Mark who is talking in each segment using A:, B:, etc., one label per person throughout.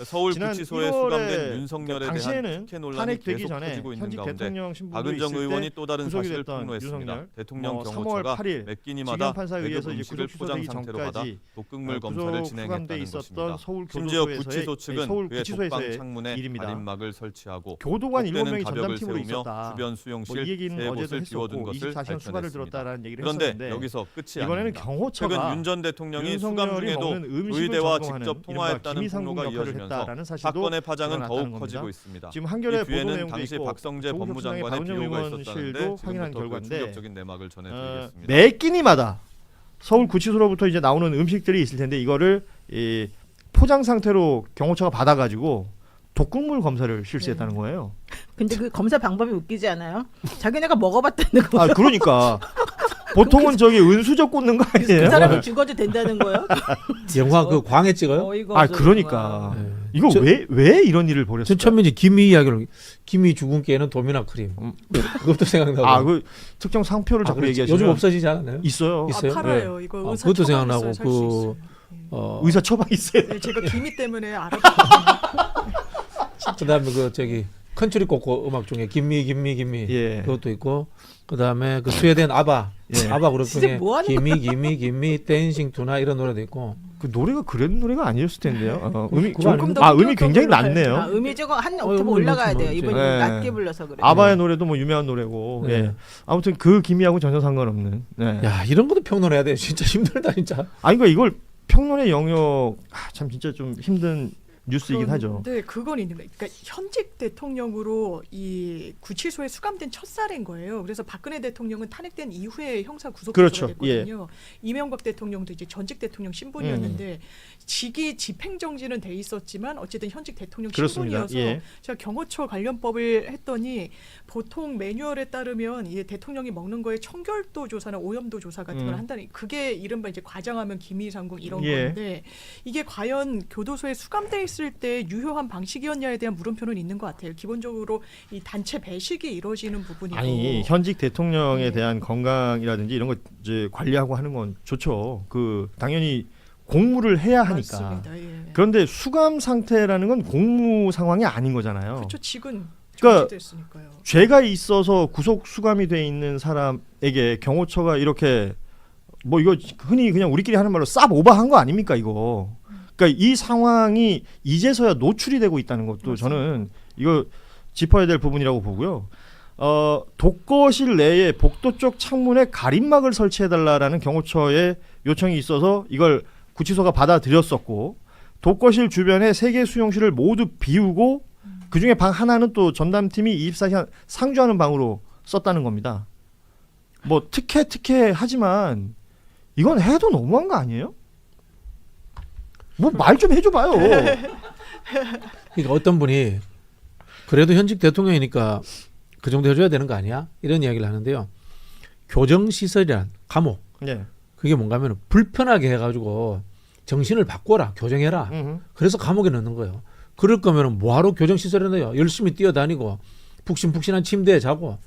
A: 서울구치소에 수감된 윤석열에 대한
B: 당시에는
A: 특혜 논란이
B: 탄핵되기
A: 계속
B: 전에
A: 커지고 있는
B: 현직
A: 가운데
B: 대통령 신분으로
A: 박은정
B: 있을
A: 의원이
B: 때
A: 또 다른
B: 구속이
A: 사실을
B: 됐던
A: 폭로했습니다.
B: 윤석열,
A: 대통령
B: 3월
A: 경호처가
B: 8일
A: 매
B: 지경
A: 끼니마다
B: 판사에 의해서 이제
A: 음식을
B: 구속
A: 포장
B: 수사되기
A: 상태로 받아
B: 전까지
A: 독극물 검사를
B: 구속 수감돼
A: 진행했다는
B: 있었던
A: 것입니다.
B: 서울
A: 심지어
B: 교도소에서의
A: 구치소 측은
B: 서울
A: 그의
B: 구치소에서의
A: 독방 창문에
B: 일입니다.
A: 가림막을 설치하고
B: 교도관
A: 복되는
B: 7명이
A: 가벽을
B: 전담팀으로
A: 세우며
B: 있었다.
A: 주변 수용실
B: 뭐 이 얘기는
A: 세
B: 어제도
A: 곳을 비워둔
B: 했었고
A: 것을
B: 24시간 휴가를
A: 밝혀냈습니다.
B: 들었다라는 얘기를
A: 그런데
B: 했었는데
A: 여기서 끝이
B: 이번에는
A: 아닙니다.
B: 경호처가
A: 최근 윤 전 대통령이 수감
B: 윤석열이
A: 중에도
B: 먹는 음식을
A: 의대와
B: 점검하는
A: 직접 통화했다는
B: 김희상궁
A: 폭로가
B: 역할을
A: 이어지면서
B: 했다라는 사실도
A: 사건의 파장은
B: 드러났다는
A: 더욱
B: 겁니다.
A: 커지고 있습니다.
B: 지금 한겨레
A: 이
B: 보도
A: 뒤에는
B: 내용도
A: 당시
B: 있고
A: 박성재
B: 조국
A: 법무장관의
B: 박은정
A: 비호가
B: 의원실도
A: 있었다는데
B: 확인한
A: 지금부터 그
B: 결과인데
A: 충격적인 내막을 전해드리겠습니다.
B: 매 끼니마다 서울 구치소로부터 이제 나오는 음식들이 있을 텐데 이거를 이 포장 상태로 경호처가 받아가지고 독극물 검사를 실시했다는 거예요.
C: 근데 그 검사 방법이 웃기지 않아요? 자기네가 먹어봤다는 거.
B: 아 그러니까 보통은 저기 은수저 꽂는 거
C: 그
B: 아니에요?
C: 사람이 죽어도 된다는 거예요?
D: 영화 그 광해 찍어요?
C: 어이가
B: 아
C: 없어,
B: 그러니까
D: 네.
B: 이거 왜 이런 일을 벌였어요?
D: 전 처음에 이제 김미 이야기를 김미 죽은 깨는 도미나 크림 그것도 생각나고.
B: 아그 특정 상표를 자꾸
D: 그렇지.
B: 얘기하시면
D: 요즘 없어지지 않았나요?
B: 있어요.
D: 있어요?
E: 팔아요. 이거 의사
D: 그것도
E: 처방
D: 생각나고
E: 있어요. 살수 있어요.
B: 의사 처방 있어요.
E: 네, 제가 기미 때문에 알아봤거든요.
D: 그다음에 그 저기 컨트리 코코 음악 중에 김미
B: 예.
D: 그것도 있고 그다음에 그 스웨덴 아바
B: 예.
D: 아바 그룹
C: 진짜
D: 중에
C: 뭐 하는
D: 김미 댄싱 투나 이런 노래도 있고.
B: 그 노래가 그런 노래가 아니었을 텐데요. 음이
D: 그거
B: 조금
E: 더
B: 음이 굉장히
E: 흥겹게
B: 낮네요.
C: 아, 음이 저거 한 옥타브
D: 음은
C: 올라가야
D: 그렇죠,
C: 돼요.
D: 뭐.
C: 이번에
B: 네.
C: 낮게 불러서 그래.
B: 아바의 노래도 뭐 유명한 노래고.
D: 네.
B: 예. 아무튼 그 기미하고 전혀 상관없는. 네.
D: 야 이런 것도 평론해야 돼. 진짜 힘들다 진짜.
B: 아니 그러니까 이걸 평론의 영역 참 진짜 좀 힘든 뉴스이긴 하죠.
E: 네, 그건 있는 거예요. 그러니까 현직 대통령으로 이 구치소에 수감된 첫살인 거예요. 그래서 박근혜 대통령은 탄핵된 이후에 형사 구속처가
B: 그렇죠.
E: 됐거든요. 이명박 대통령도 이제 전직 대통령 신분이었는데 직위 집행정지는 돼 있었지만 어쨌든 현직 대통령
B: 그렇습니다.
E: 신분이어서
B: 예.
E: 제가 경호처 관련법을 했더니 보통 매뉴얼에 따르면 이 대통령이 먹는 거에 청결도 조사나 오염도 조사 같은 걸 한다는 그게 이른바 이제 과장하면 기미상궁 이런
B: 예.
E: 건데 이게 과연 교도소에 수감돼 있을 때 유효한 방식이었냐에 대한 물음표는 있는 것 같아요. 기본적으로 이 단체 배식이 이루어지는 부분이고
B: 아니 현직 대통령에
E: 네.
B: 대한 건강이라든지 이런 거 이제 관리하고 하는 건 좋죠. 그 당연히 공무를 해야 하니까.
E: 맞습니다. 예.
B: 그런데 수감 상태라는 건 공무 상황이 아닌 거잖아요.
E: 그렇죠. 직은
B: 그러니까
E: 정지됐으니까요.
B: 죄가 있어서 구속 수감이 돼 있는 사람에게 경호처가 이렇게 뭐 이거 흔히 그냥 우리끼리 하는 말로 쌉 오버한 거 아닙니까 이거. 그러니까 이 상황이 이제서야 노출이 되고 있다는 것도
E: 맞습니다.
B: 저는 이거 짚어야 될 부분이라고 보고요. 독거실 내에 복도 쪽 창문에 가림막을 설치해달라라는 경호처의 요청이 있어서 이걸 구치소가 받아들였었고 독거실 주변에 3개 수용실을 모두 비우고 그중에 방 하나는 또 전담팀이 24시간 상주하는 방으로 썼다는 겁니다. 뭐 특혜 하지만 이건 해도 너무한 거 아니에요? 뭐 말 좀 해줘봐요.
D: 그러니까 어떤 분이 그래도 현직 대통령이니까 그 정도 해줘야 되는 거 아니야? 이런 이야기를 하는데요. 교정시설이란 감옥
B: 네.
D: 그게 뭔가 하면 불편하게 해가지고 정신을 바꿔라 교정해라. 그래서 감옥에 넣는 거예요. 그럴 거면 뭐하러 교정시설에 넣어요. 열심히 뛰어다니고 푹신푹신한 침대에 자고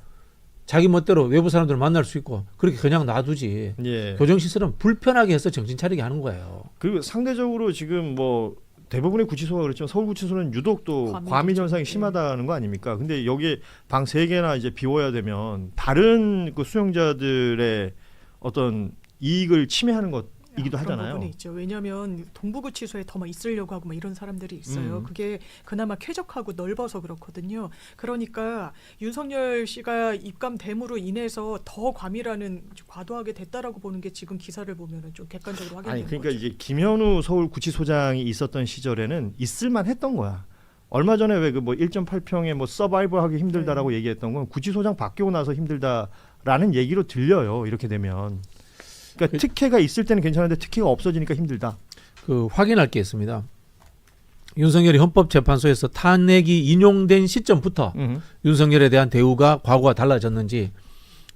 D: 자기 멋대로 외부 사람들을 만날 수 있고 그렇게 그냥 놔두지.
B: 예.
D: 교정시설은 불편하게 해서 정신 차리게 하는 거예요.
B: 그리고 상대적으로 지금 뭐 대부분의 구치소가 그렇지만 서울 구치소는 유독 또 과민 현상이 심하다는 거 아닙니까? 근데 여기에 방 3개나 이제 비워야 되면 다른 그 수용자들의 어떤 이익을 침해하는 것이기도
E: 그런
B: 하잖아요.
E: 부분이 있죠. 왜냐하면 동부구치소에 더 막 있으려고 하고 막 이런 사람들이 있어요. 그게 그나마 쾌적하고 넓어서 그렇거든요. 그러니까 윤석열 씨가 입감됨으로 인해서 더 과밀하는 과도하게 됐다라고 보는 게 지금 기사를 보면은 좀 객관적으로 확인되는
B: 아니 그러니까
E: 거죠.
B: 이제 김현우 서울구치소장이 있었던 시절에는 있을만 했던 거야. 얼마 전에 왜 그 뭐 1.8평에 뭐 서바이벌하기 힘들다라고 얘기했던 건 구치소장 바뀌고 나서 힘들다라는 얘기로 들려요. 이렇게 되면. 그러니까 특혜가 있을 때는 괜찮은데 특혜가 없어지니까 힘들다.
D: 그 확인할 게 있습니다. 윤석열이 헌법재판소에서 탄핵이 인용된 시점부터 윤석열에 대한 대우가 과거와 달라졌는지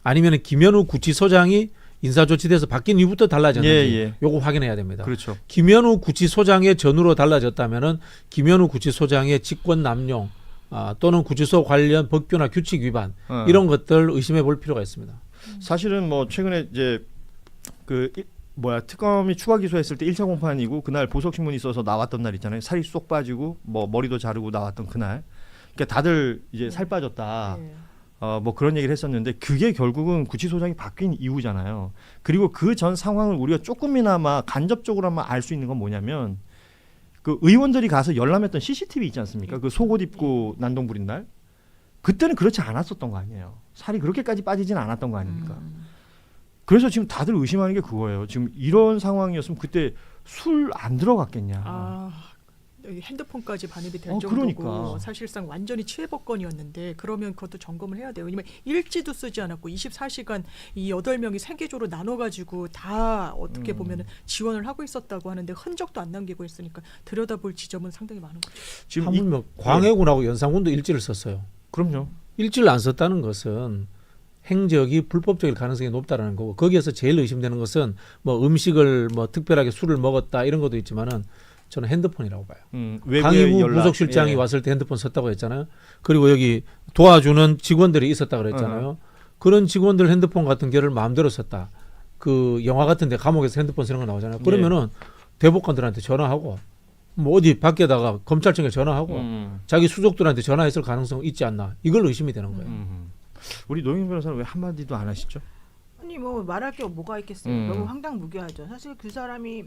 D: 아니면 김현우 구치소장이 인사조치돼서 바뀐 이후부터 달라졌는지 요거 확인해야 됩니다.
B: 그렇죠.
D: 김현우 구치소장의 전후로 달라졌다면은 김현우 구치소장의 직권 남용 또는 구치소 관련 법규나 규칙 위반 이런 것들 의심해 볼 필요가 있습니다.
B: 사실은 뭐 최근에 이제 그 특검이 추가 기소했을 때 1차 공판이고 그날 보석신문이 있어서 나왔던 날 있잖아요. 살이 쏙 빠지고 뭐 머리도 자르고 나왔던 그날. 그러니까 다들 이제 살 빠졌다.
C: 네.
B: 뭐 그런 얘기를 했었는데 그게 결국은 구치소장이 바뀐 이후잖아요. 그리고 그 전 상황을 우리가 조금이나마 간접적으로만 알 수 있는 건 뭐냐면 그 의원들이 가서 열람했던 CCTV 있지 않습니까? 그 속옷 입고 난동 부린 날. 그때는 그렇지 않았었던 거 아니에요. 살이 그렇게까지 빠지진 않았던 거 아닙니까? 그래서 지금 다들 의심하는 게 그거예요. 지금 이런 상황이었으면 그때 술 안 들어갔겠냐.
E: 아, 핸드폰까지 반입이 될 정도고
B: 그러니까.
E: 사실상 완전히 치해법권이었는데 그러면 그것도 점검을 해야 돼요. 왜냐면 일지도 쓰지 않았고 24시간 이 8명이 세계조로 나눠가지고 다 어떻게 보면은 지원을 하고 있었다고 하는데 흔적도 안 남기고 있으니까 들여다볼 지점은 상당히 많은 거죠.
B: 지금
D: 하물며 광해군하고 연산군도 일지를 썼어요.
B: 그럼요.
D: 일지를 안 썼다는 것은 행적이 불법적일 가능성이 높다라는 거고 거기에서 제일 의심되는 것은 뭐 음식을 뭐 특별하게 술을 먹었다 이런 것도 있지만은 저는 핸드폰이라고 봐요. 강희구
B: 연락,
D: 부속실장이
B: 예.
D: 왔을 때 핸드폰 썼다고 했잖아요. 그리고 여기 도와주는 직원들이 있었다 그랬잖아요. 그런 직원들 핸드폰 같은 경우를 마음대로 썼다. 그 영화 같은 데 감옥에서 핸드폰 쓰는 거 나오잖아요. 그러면은 대법관들한테 전화하고 뭐 어디 밖에다가 검찰청에 전화하고 자기 수족들한테 전화했을 가능성 있지 않나. 이걸 의심이 되는 거예요.
B: 우리 노영희 변호사는 왜 한마디도 안 하시죠?
C: 아니 뭐 말할 게 뭐가 있겠어요.
B: 음.
C: 너무 황당무계하죠. 사실 그 사람이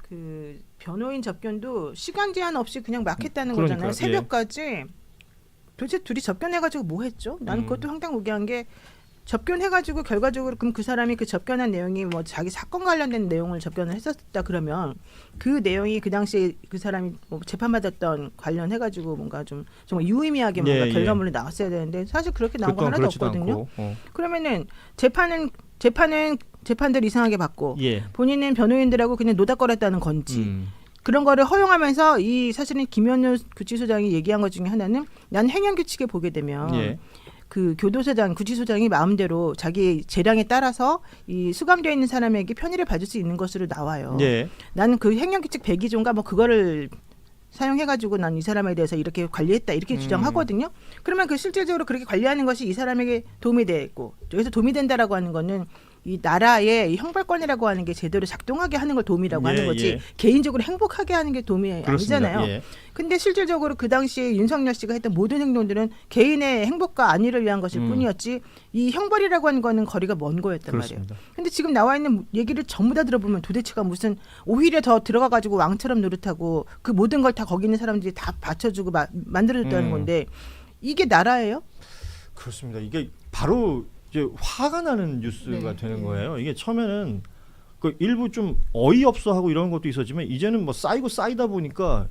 C: 그 변호인 접견도 시간 제한 없이 그냥 막 했다는
B: 그러니까요.
C: 거잖아요. 새벽까지 도대체 둘이 접견해가지고 뭐 했죠? 나는 그것도 황당무계한 게 접견해가지고 결과적으로 그럼 그 사람이 그 접견한 내용이 뭐 자기 사건 관련된 내용을 접견을 했었다 그러면 그 내용이 그 당시에 그 사람이 뭐 재판받았던 관련해가지고 뭔가 좀 정말 유의미하게 뭔가
B: 예,
C: 결과물이 나왔어야 되는데 사실 그렇게 나온 거
B: 그동안
C: 하나도
B: 그렇지도
C: 없거든요.
B: 않고.
C: 그러면은 재판들 이상하게 받고
B: 예.
C: 본인은 변호인들하고 그냥 노닥거렸다는 건지 그런 거를 허용하면서 이 사실은 김현우 구치소장이 얘기한 것 중에 하나는 난 행정규칙에 보게 되면
B: 예.
C: 그 교도소장 구치소장이 마음대로 자기 재량에 따라서 이 수감되어 있는 사람에게 편의를 받을 수 있는 것으로 나와요.
B: 예.
C: 나는 그 행정규칙 102조인가 뭐 그거를 사용해가지고 난 이 사람에 대해서 이렇게 관리했다 이렇게 주장하거든요. 그러면 그 실질적으로 그렇게 관리하는 것이 이 사람에게 도움이 되고 여기서 도움이 된다라고 하는 거는 이 나라의 이 형벌권이라고 하는 게 제대로 작동하게 하는 걸 도움이라고 하는 거지
B: 예.
C: 개인적으로 행복하게 하는 게 도움이
B: 그렇습니다.
C: 아니잖아요.
B: 예.
C: 근데 실질적으로 그 당시에 윤석열 씨가 했던 모든 행동들은 개인의 행복과 안위를 위한 것일 뿐이었지 이 형벌이라고 하는 거는 거리가 먼 거였단
B: 그렇습니다.
C: 말이에요. 근데 지금 나와 있는 얘기를 전부 다 들어보면 도대체가 무슨 오히려 더 들어가 가지고 왕처럼 노릇하고 그 모든 걸 다 거기 있는 사람들이 다 받쳐주고 만들어줬다는 건데 이게 나라예요?
B: 그렇습니다. 이게 바로 이제 화가 나는 뉴스가
E: 네.
B: 되는 거예요. 이게 처음에는 그 일부 좀 어이없어 하고 이런 것도 있었지만 이제는 뭐 쌓이고 쌓이다 보니까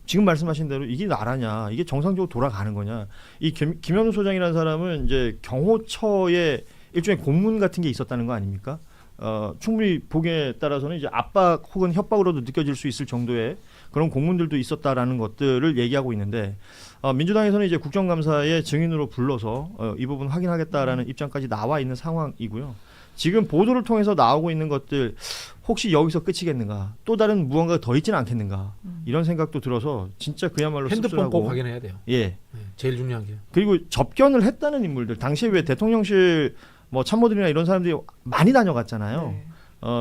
B: 지금 말씀하신 대로 이게 나라냐, 이게 정상적으로 돌아가는 거냐. 이 김현우 소장이라는 사람은 이제 경호처에 일종의 고문 같은 게 있었다는 거 아닙니까? 충분히 보기에 따라서는 이제 압박 혹은 협박으로도 느껴질 수 있을 정도의 그런 공문들도 있었다라는 것들을 얘기하고 있는데 민주당에서는 이제 국정감사의 증인으로 불러서 이 부분 확인하겠다라는 입장까지 나와 있는 상황이고요. 지금 보도를 통해서 나오고 있는 것들 혹시 여기서 끝이겠는가? 또 다른 무언가가 더 있지는 않겠는가? 이런 생각도 들어서 진짜 그야말로
D: 핸드폰
B: 씁쓸하고.
D: 꼭 확인해야 돼요.
B: 예.
D: 네, 제일 중요한 게.
B: 그리고 접견을 했다는 인물들 당시에 왜 대통령실 뭐 참모들이나 이런 사람들이 많이 다녀갔잖아요.
E: 네.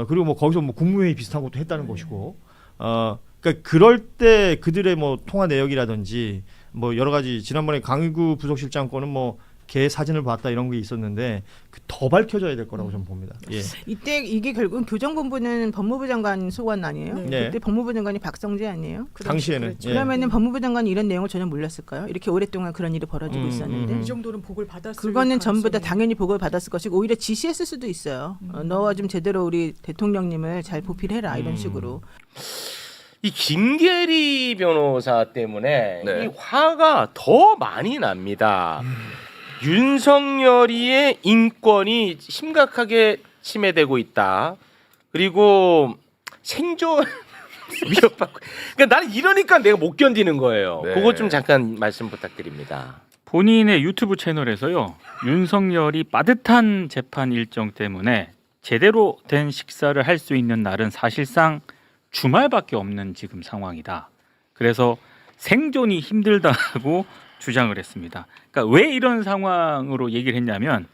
B: 그리고 뭐 거기서 뭐 국무회의 비슷한 것도 했다는 것이고. 그러니까 그럴 때 그들의 뭐 통화 내역이라든지 뭐 여러 가지 지난번에 강희구 부속실장 거는 뭐 개 사진을 봤다 이런 게 있었는데 더 밝혀져야 될 거라고 저는 봅니다. 예.
C: 이때 이게 결국은 교정본부는 법무부 장관 소관 아니에요?
B: 네.
C: 그때 법무부 장관이 박성재 아니에요?
E: 그
B: 당시에는
E: 그랬죠.
B: 예.
C: 그러면은 법무부 장관이 이런 내용을 전혀 몰랐을까요? 이렇게 오랫동안 그런 일이 벌어지고 있었는데
E: 이 정도는 복을 받았을
C: 그거는 전부 다
E: 가능성이-
C: 당연히 보고를 받았을 것이고 오히려 지시했을 수도 있어요. 너와 좀 제대로 우리 대통령님을 잘 보필해라 이런 식으로.
F: 이 김계리 변호사 때문에
A: 네.
F: 이 화가 더 많이 납니다. 윤석열이의 인권이 심각하게 침해되고 있다. 그리고 생존 위협받고. 그러니까 나는 이러니까 내가 못 견디는 거예요.
A: 네.
F: 그것 좀 잠깐 말씀 부탁드립니다.
G: 본인의 유튜브 채널에서요. 윤석열이 빠듯한 재판 일정 때문에 제대로 된 식사를 할 수 있는 날은 사실상 주말밖에 없는 지금 상황이다. 그래서 생존이 힘들다고 주장을 했습니다. 그러니까 왜 이런 상황으로 얘기를 했냐면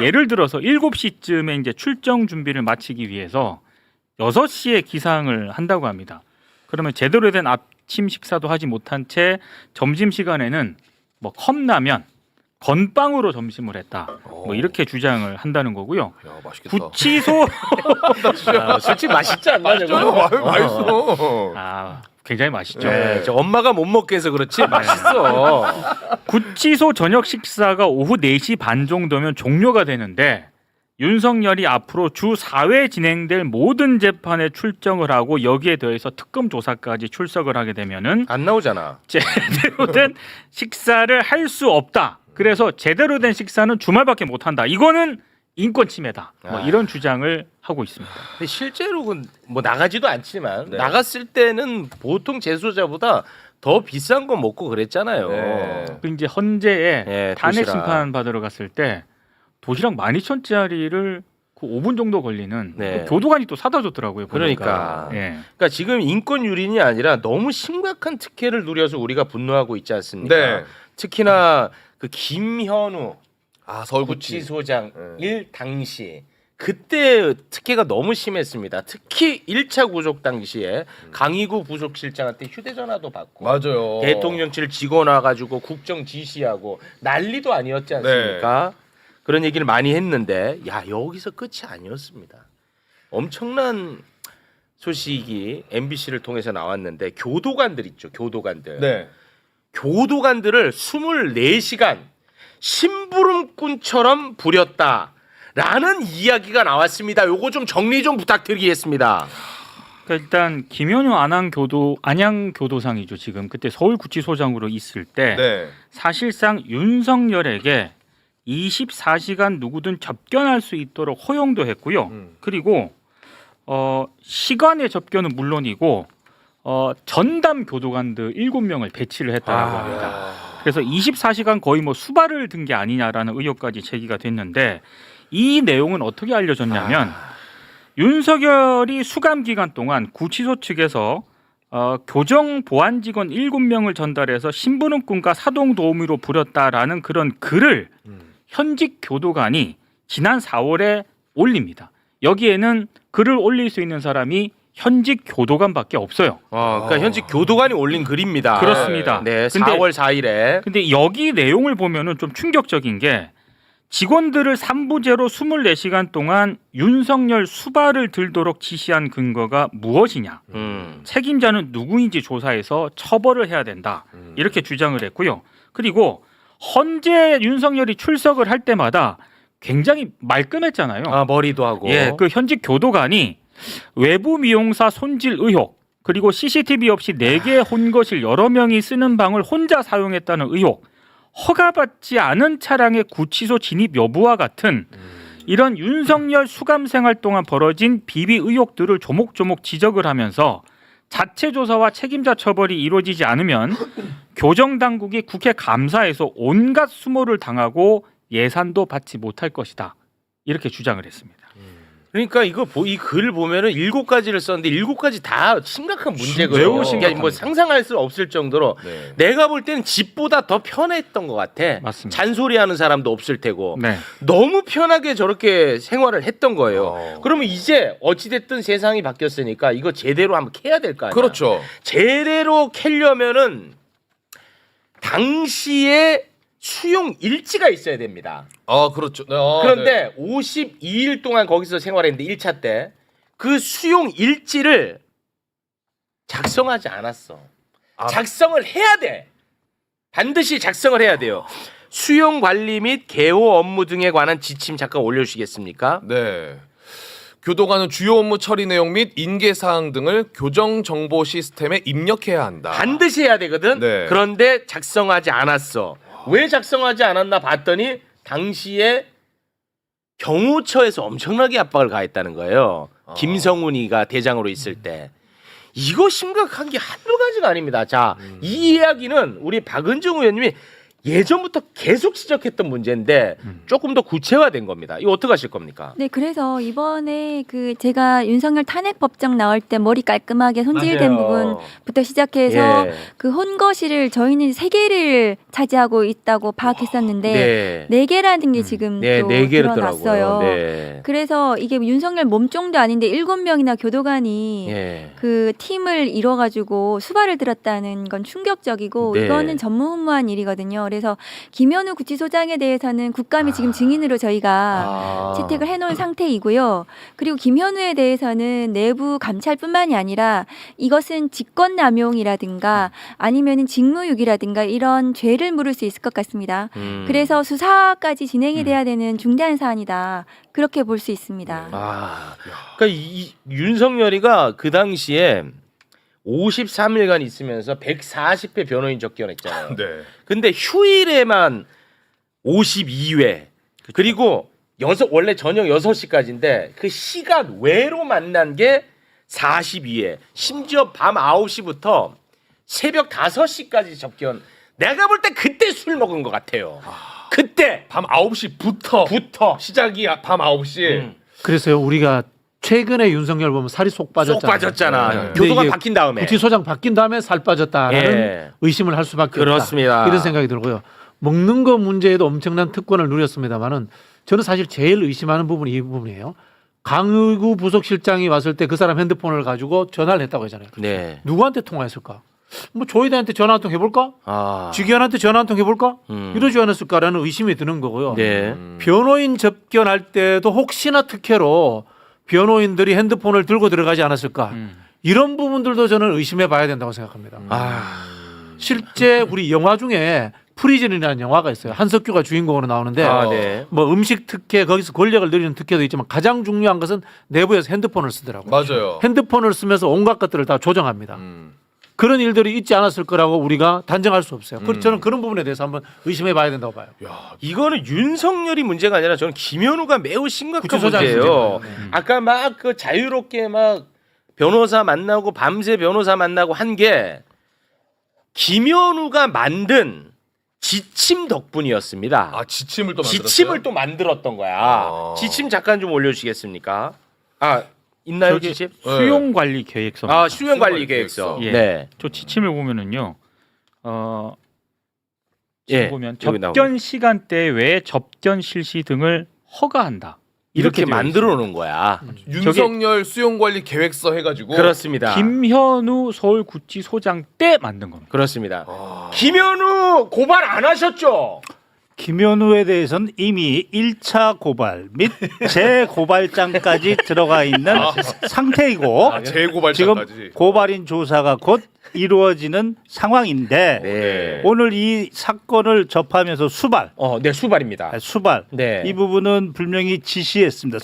G: 예를 들어서 7시쯤에 이제 출정 준비를 마치기 위해서 6시에 기상을 한다고 합니다. 그러면 제대로 된 아침 식사도 하지 못한 채 점심 시간에는 뭐 컵라면, 건빵으로 점심을 했다. 뭐 이렇게 주장을 한다는 거고요.
H: 야, 맛있겠다.
G: 구치소
F: 솔직히 맛있지 않나 저거?
H: 맛있어.
G: 아, 굉장히 맛있죠.
F: 네, 저 엄마가 못 먹게 해서 그렇지 맛있어.
G: 구치소 저녁 식사가 오후 4시 반 정도면 종료가 되는데 윤석열이 앞으로 주 4회 진행될 모든 재판에 출정을 하고 여기에 더해서 특검 조사까지 출석을 하게 되면은
F: 안 나오잖아.
G: 제대로 된 식사를 할 수 없다. 그래서 제대로 된 식사는 주말밖에 못 한다. 이거는 인권 침해다. 뭐 이런 주장을 하고 있습니다.
F: 근데 실제로는 뭐 나가지도 않지만
H: 네.
F: 나갔을 때는 보통 재소자보다 더 비싼 거 먹고 그랬잖아요.
H: 네.
G: 그 이제 헌재에
F: 네,
G: 탄핵
F: 도시락.
G: 심판 받으러 갔을 때 도시락 12,000원짜리를 그 5분 정도 걸리는
F: 네.
G: 그 교도관이 또 사다 줬더라고요.
F: 그러니까.
G: 예.
F: 그러니까 지금 인권 유린이 아니라 너무 심각한 특혜를 누려서 우리가 분노하고 있지 않습니까?
H: 네.
F: 특히나 그 김현우
H: 아, 서울구치.
F: 구치소장 일 당시 그때 특혜가 너무 심했습니다. 특히 1차 구속 당시에 강희구 부속실장한테 휴대전화도 받고
H: 맞아요.
F: 대통령실 직원 와가지고 국정 지시하고 난리도 아니었지 않습니까? 그런 얘기를 많이 했는데 야 여기서 끝이 아니었습니다. 엄청난 소식이 MBC를 통해서 나왔는데 교도관들 있죠. 교도관들.
H: 네.
F: 교도관들을 24시간 심부름꾼처럼 부렸다라는 이야기가 나왔습니다. 요거 좀 정리 좀 부탁드리겠습니다.
G: 그러니까 일단 김현우 안양교도상이죠. 지금 그때 서울구치소장으로 있을 때
H: 네.
G: 사실상 윤석열에게 24시간 누구든 접견할 수 있도록 허용도 했고요. 그리고 시간의 접견은 물론이고 전담 교도관들 7명을 배치를 했다고 합니다. 그래서 24시간 거의 뭐 수발을 든 게 아니냐라는 의혹까지 제기가 됐는데 이 내용은 어떻게 알려졌냐면 윤석열이 수감 기간 동안 구치소 측에서 교정 보안 직원 7명을 전달해서 심부름꾼과 사동 도우미로 부렸다라는 그런 글을 현직 교도관이 지난 4월에 올립니다. 여기에는 글을 올릴 수 있는 사람이 현직 교도관밖에 없어요.
F: 그러니까 현직 교도관이 올린 글입니다.
G: 그렇습니다.
F: 네,
G: 근데-
F: 4월 4일에.
G: 근데 여기 내용을 보면은 좀 충격적인 게 직원들을 3부제로 24시간 동안 윤석열 수발을 들도록 지시한 근거가 무엇이냐? 책임자는 누구인지 조사해서 처벌을 해야 된다. 이렇게 주장을 했고요. 그리고 헌재 윤석열이 출석을 할 때마다 굉장히 말끔했잖아요.
F: 머리도 하고.
G: 예, 그 현직 교도관이 외부 미용사 손질 의혹 그리고 CCTV 없이 4개의 혼거실 여러 명이 쓰는 방을 혼자 사용했다는 의혹, 허가받지 않은 차량의 구치소 진입 여부와 같은 이런 윤석열 수감 생활 동안 벌어진 비비 의혹들을 조목조목 지적을 하면서 자체 조사와 책임자 처벌이 이루어지지 않으면 교정 당국이 국회 감사에서 온갖 수모를 당하고 예산도 받지 못할 것이다. 이렇게 주장을 했습니다.
F: 그러니까 이 글을 보면은 7가지를 썼는데 7가지 다 심각한 문제거든요.
G: 매우
F: 그러니까
G: 심각합니다.
F: 뭐 상상할 수 없을 정도로
H: 네.
F: 내가 볼 때는 집보다 더 편했던 것 같아.
G: 맞습니다.
F: 잔소리하는 사람도 없을 테고
G: 네.
F: 너무 편하게 저렇게 생활을 했던 거예요. 그러면 이제 어찌됐든 세상이 바뀌었으니까 이거 제대로 한번 캐야 될 거 아니야.
H: 그렇죠.
F: 제대로 캐려면은 당시에 수용 일지가 있어야 됩니다.
H: 아, 그렇죠. 네.
F: 그런데 52일 동안 거기서 생활했는데 1차 때 그 수용 일지를 작성하지 않았어. 작성을 해야 돼. 반드시 작성을 해야 돼요. 수용 관리 및 개호 업무 등에 관한 지침 잠깐 올려주시겠습니까?
H: 네. 교도관은 주요 업무 처리 내용 및 인계 사항 등을 교정 정보 시스템에 입력해야 한다.
F: 반드시 해야 되거든.
H: 네.
F: 그런데 작성하지 않았어. 왜 작성하지 않았나 봤더니 당시에 경호처에서 엄청나게 압박을 가했다는 거예요. 김성훈이가 대장으로 있을 때. 이거 심각한 게 한두 가지가 아닙니다. 자, 이 이야기는 우리 박은정 의원님이 예전부터 계속 지적했던 문제인데 조금 더 구체화된 겁니다. 이거 어떻게 하실 겁니까?
I: 네, 그래서 이번에 그 제가 윤석열 탄핵 법정 나올 때 머리 깔끔하게 손질된
F: 맞아요.
I: 부분부터 시작해서
F: 예.
I: 그 혼거실을 저희는 3개를 차지하고 있다고 파악했었는데
F: 네.
I: 4개라는 게 지금
F: 네,
I: 또
F: 4개를
I: 드러났어요.
F: 더라고요. 네.
I: 그래서 이게 윤석열 몸종도 아닌데 7명이나 교도관이
F: 예.
I: 그 팀을 이뤄가지고 수발을 들었다는 건 충격적이고
F: 네.
I: 이거는 전무후무한 일이거든요. 그래서 김현우 구치소장에 대해서는 국감이 지금 증인으로 저희가 채택을 해놓은 상태이고요. 그리고 김현우에 대해서는 내부 감찰뿐만이 아니라 이것은 직권남용이라든가 아니면은 직무유기라든가 이런 죄를 물을 수 있을 것 같습니다. 그래서 수사까지 진행이 돼야 되는 중대한 사안이다. 그렇게 볼 수 있습니다.
F: 그러니까 이 윤석열이가 그 당시에 53일간 있으면서 140회 변호인 접견했잖아요.
H: 네.
F: 근데 휴일에만 52회 그리고 원래 저녁 6시까지인데 그 시간 외로 만난 게 42회 심지어 밤 9시부터 새벽 5시까지 접견. 내가 볼 때 그때 술 먹은 것 같아요. 그때
H: 밤 9시부터 시작이 밤 9시.
D: 그래서요 우리가 최근에 윤석열 보면 살이 쏙 빠졌잖아요.
F: 쏙 빠졌잖아.
H: 네.
F: 교도관
D: 이게
F: 바뀐 다음에.
D: 구치소장 바뀐 다음에 살 빠졌다라는
F: 예.
D: 의심을 할 수밖에
F: 그렇습니다.
D: 없다. 이런 생각이 들고요. 먹는 거 문제에도 엄청난 특권을 누렸습니다만은 저는 사실 제일 의심하는 부분이 이 부분이에요. 강의구 부속실장이 왔을 때 그 사람 핸드폰을 가지고 전화를 했다고 하잖아요.
F: 네.
D: 누구한테 통화했을까? 뭐 조이대한테 전화 한 통 해볼까?
F: 아.
D: 직위원한테 전화 한 통 해볼까?
F: 음.
D: 이러지 않았을까라는 의심이 드는 거고요.
F: 네.
D: 변호인 접견할 때도 혹시나 특혜로 변호인들이 핸드폰을 들고 들어가지 않았을까? 이런 부분들도 저는 의심해 봐야 된다고 생각합니다. 실제 우리 영화 중에 프리즌이라는 영화가 있어요. 한석규가 주인공으로 나오는데
F: 네.
D: 뭐 음식 특혜 거기서 권력을 누리는 특혜도 있지만 가장 중요한 것은 내부에서 핸드폰을 쓰더라고요.
H: 맞아요.
D: 핸드폰을 쓰면서 온갖 것들을 다 조정합니다.
H: 음.
D: 그런 일들이 있지 않았을 거라고 우리가 단정할 수 없어요. 저는 그런 부분에 대해서 한번 의심해 봐야 된다고 봐요.
F: 이거는 윤석열이 문제가 아니라 저는 김현우가 매우 심각한
D: 구치소장
F: 문제예요.
D: 문제예요.
F: 아까 막 그 자유롭게 막 변호사 만나고 밤새 변호사 만나고 한 게 김현우가 만든 지침 덕분이었습니다.
H: 아 지침을 또 만들었어요?
F: 지침을 또 만들었던 거야.
H: 아.
F: 지침 잠깐 좀 올려주시겠습니까? 있나요
G: 저기
F: 지침?
G: 수용 관리 계획서.
F: 수용 관리 계획서.
G: 예.
F: 네.
G: 저 지침을 보면은요.
F: 예.
G: 지금 보면
F: 여기
G: 접견 시간대 외에 접견 실시 등을 허가한다.
F: 이렇게
G: 되어
F: 만들어
G: 있습니다.
F: 놓은 거야.
H: 윤석열 수용관리 계획서 해가지고
F: 그렇습니다.
G: 김현우 서울구치소장 때 만든 겁니다.
F: 그렇습니다. 김현우 고발 안 하셨죠?
J: 김현우에 대해서는 이미 1차 고발 및 재고발장까지 들어가 있는 상태이고 지금
H: 재고발장까지.
J: 고발인 조사가 곧 이루어지는 상황인데
F: 네.
J: 오늘 이 사건을 접하면서 수발
F: 네, 수발입니다. 네.
J: 이 부분은 분명히 지시했습니다.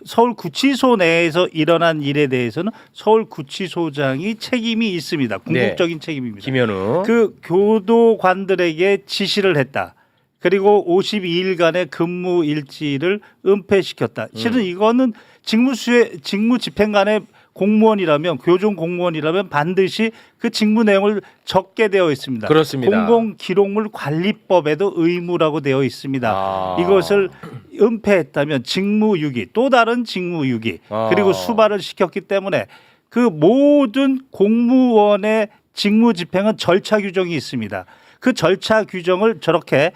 J: 서울구치소 내에서 일어난 일에 대해서는 서울구치소장이 책임이 있습니다. 궁극적인 책임입니다.
F: 김현우.
J: 그 교도관들에게 지시를 했다. 그리고 52일간의 근무 일지를 은폐시켰다. 실은 이거는 직무집행관의 공무원이라면 교정 공무원이라면 반드시 그 직무 내용을 적게 되어 있습니다.
F: 그렇습니다.
J: 공공기록물 관리법에도 의무라고 되어 있습니다. 이것을 은폐했다면 직무유기, 또 다른 직무유기, 그리고 수발을 시켰기 때문에 그 모든 공무원의 직무집행은 절차 규정이 있습니다. 그 절차 규정을 저렇게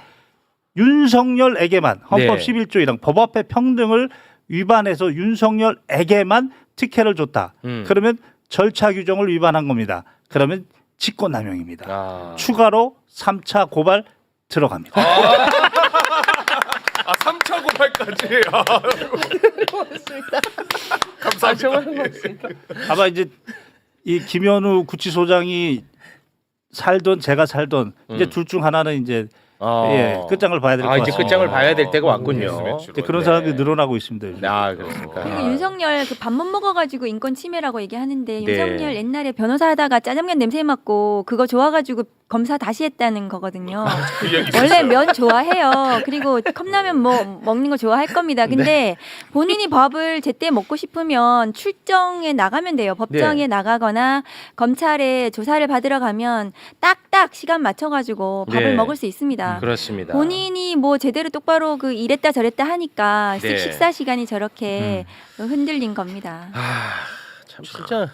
J: 윤석열에게만 헌법 11조 1항 법 앞에 평등을 위반해서 윤석열에게만 특혜를 줬다. 그러면 절차 규정을 위반한 겁니다. 그러면 직권남용입니다. 추가로 3차 고발 들어갑니다.
H: 3차 고발까지. 감사합니다.
J: 아마 이제 이 김현우 구치소장이 살던 제가 살던 이제 둘 중 하나는 이제 끝장을 봐야 될 것 같습니다.
F: 이제 끝장을 봐야 될 때가 왔군요.
J: 이제 그런 사람들이 늘어나고 있습니다. 요즘.
F: 그렇습니까?
I: 그리고 윤석열 그 밥 못 먹어가지고 인권 침해라고 얘기하는데
F: 네.
I: 윤석열 옛날에 변호사 하다가 짜장면 냄새 맡고 그거 좋아가지고 검사 다시 했다는 거거든요.
H: 그 얘기
I: 원래
H: 있었어요.
I: 면 좋아해요. 그리고 컵라면 뭐 먹는 거 좋아할 겁니다. 근데 본인이 밥을 제때 먹고 싶으면 출정에 나가면 돼요. 법정에 나가거나 검찰에 조사를 받으러 가면 딱딱 딱 시간 맞춰가지고 밥을
F: 네.
I: 먹을 수 있습니다.
F: 그렇습니다.
I: 본인이 뭐 제대로 똑바로 그 이랬다 저랬다 하니까
F: 네.
I: 식사 시간이 저렇게 흔들린 겁니다.
F: 참 진짜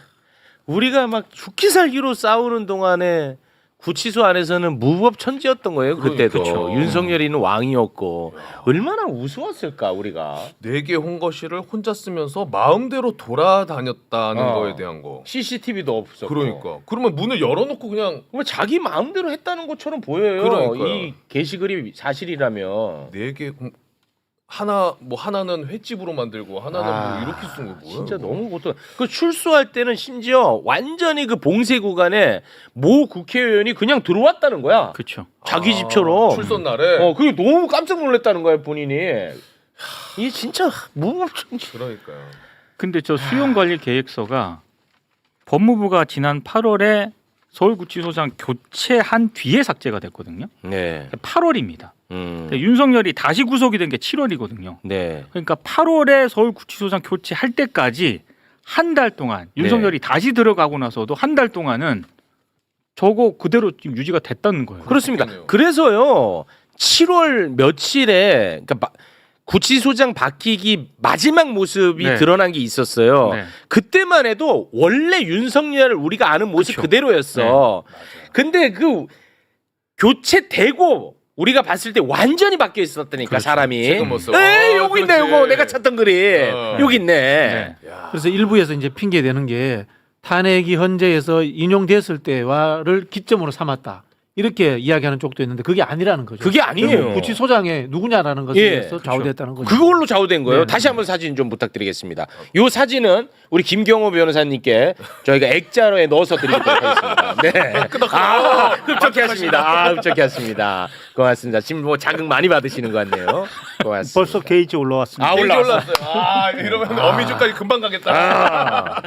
F: 우리가 막 죽기 살기로 싸우는 동안에 구치소 안에서는 무법천지였던 거예요. 그때도
H: 그쵸.
F: 윤석열이는 왕이었고 얼마나 우스웠을까 우리가.
H: 4개 홍거실을 혼자 쓰면서 마음대로 돌아다녔다는 거에 대한 거.
F: CCTV도 없었고.
H: 그러니까. 그러면 문을 열어놓고 그냥
F: 뭐 자기 마음대로 했다는 것처럼 보여요.
H: 그러니까요.
F: 이 게시글이 사실이라면.
H: 4개 하나는 횟집으로 만들고 하나는 뭐 이렇게 쓴 거 뭐야?
F: 진짜
H: 이거?
F: 너무 고통. 그 출소할 때는 심지어 완전히 그 봉쇄 구간에 모 국회의원이 그냥 들어왔다는 거야.
G: 그렇죠.
F: 자기 집처럼.
H: 출석 날에.
F: 그게 너무 깜짝 놀랐다는 거야 본인이. 이게 진짜 무법천지.
H: 그러니까요.
G: 근데 저 수용관리계획서가 법무부가 지난 8월에 서울구치소장 교체한 뒤에 삭제가 됐거든요.
F: 네.
G: 8월입니다. 윤석열이 다시 구속이 된 게 7월이거든요.
F: 네.
G: 그러니까 8월에 서울구치소장 교체할 때까지 한 달 동안 윤석열이 다시 들어가고 나서도 한 달 동안은 저거 그대로 지금 유지가 됐다는 거예요.
F: 그렇습니다.
H: 그렇겠네요.
F: 그래서요 7월 며칠에 그러니까 구치소장 바뀌기 마지막 모습이
G: 네.
F: 드러난 게 있었어요.
G: 네.
F: 그때만 해도 원래 윤석열을 우리가 아는 모습
G: 그쵸.
F: 그대로였어. 근데 그 교체되고 우리가 봤을 때 완전히 바뀌어 있었다니까
G: 그렇죠.
F: 사람이.
H: 지금 모습.
F: 에이 여기 있네
H: 그렇지.
F: 요거 내가 찾던 글이 여기 있네.
G: 네.
D: 그래서 일부에서 이제 핑계 대는 게 탄핵이 헌재에서 인용됐을 때와를 기점으로 삼았다. 이렇게 이야기하는 쪽도 있는데 그게 아니라는 거죠.
F: 그게 아니에요.
D: 구치소장의 누구냐라는 것에
F: 예,
D: 대해서 좌우됐다는 거죠.
F: 그걸로 좌우된 거예요.
D: 네.
F: 다시 한번 사진 좀 부탁드리겠습니다. 이 사진은 우리 김경호 변호사님께 저희가 액자로에 넣어서 드리도록 하겠습니다. 네. 흡족해 하십니다. 흡족해 하십니다. 고맙습니다. 지금 뭐 자극 많이 받으시는 것 같네요. 고맙습니다.
J: 벌써 게이지 올라왔습니다.
F: 올라왔어요.
H: 이러면 어미주까지 금방 가겠다.